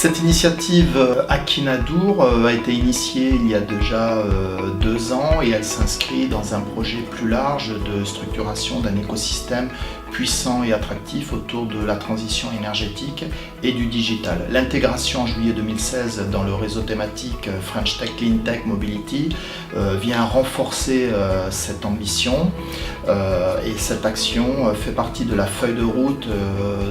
Cette initiative Akinadour a été initiée il y a déjà 2 ans et elle s'inscrit dans un projet plus large de structuration d'un écosystème puissant et attractif autour de la transition énergétique et du digital. L'intégration en juillet 2016 dans le réseau thématique French Tech Clean Tech Mobility vient renforcer cette ambition et cette action fait partie de la feuille de route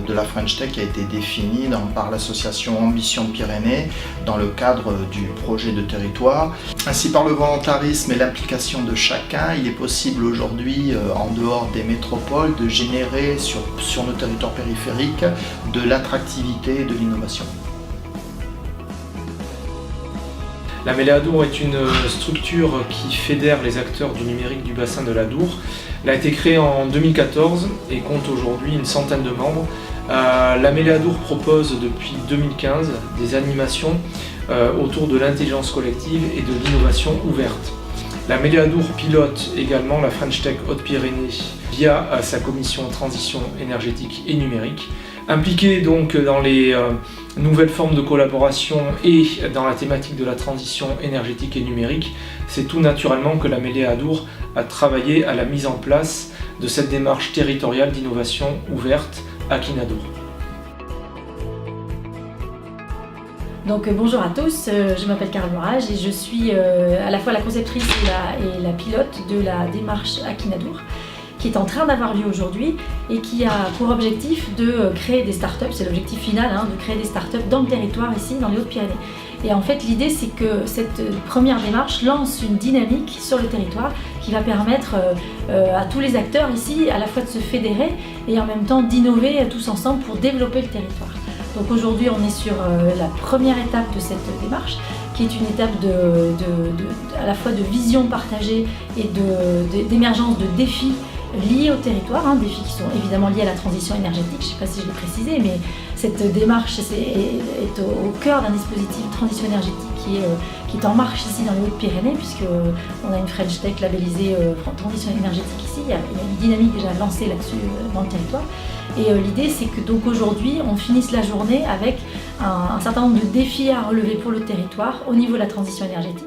de la French Tech qui a été définie par l'association Ambition Pyrénées dans le cadre du projet de territoire. Ainsi, par le volontarisme et l'implication de chacun, il est possible aujourd'hui, en dehors des métropoles, de générer sur nos territoires périphériques de l'attractivité et de l'innovation. La Mêlée Adour est une structure qui fédère les acteurs du numérique du bassin de l'Adour. Elle a été créée en 2014 et compte aujourd'hui une centaine de membres. La Mêlée Adour propose depuis 2015 des animations autour de l'intelligence collective et de l'innovation ouverte. La Mêlée Adour pilote également la French Tech Haute-Pyrénées via sa commission transition énergétique et numérique. Impliquée donc dans les nouvelles formes de collaboration et dans la thématique de la transition énergétique et numérique, c'est tout naturellement que la Mêlée Adour a travaillé à la mise en place de cette démarche territoriale d'innovation ouverte Akinadour. Donc bonjour à tous, je m'appelle Carole Morage et je suis à la fois la conceptrice et la pilote de la démarche Akinadour qui est en train d'avoir lieu aujourd'hui et qui a pour objectif de créer des startups, c'est l'objectif final, de créer des startups dans le territoire ici, dans les Hautes-Pyrénées. Et en fait l'idée c'est que cette première démarche lance une dynamique sur le territoire qui va permettre à tous les acteurs ici à la fois de se fédérer et en même temps d'innover tous ensemble pour développer le territoire. Donc aujourd'hui on est sur la première étape de cette démarche qui est une étape à la fois de vision partagée et d'émergence de défis liés au territoire, défis qui sont évidemment liés à la transition énergétique, je ne sais pas si je l'ai précisé, mais cette démarche est au cœur d'un dispositif de transition énergétique qui est en marche ici dans les Hautes-Pyrénées, puisqu'on a une French Tech labellisée transition énergétique ici, il y a une dynamique déjà lancée là-dessus dans le territoire. Et l'idée c'est que donc aujourd'hui on finisse la journée avec un certain nombre de défis à relever pour le territoire au niveau de la transition énergétique.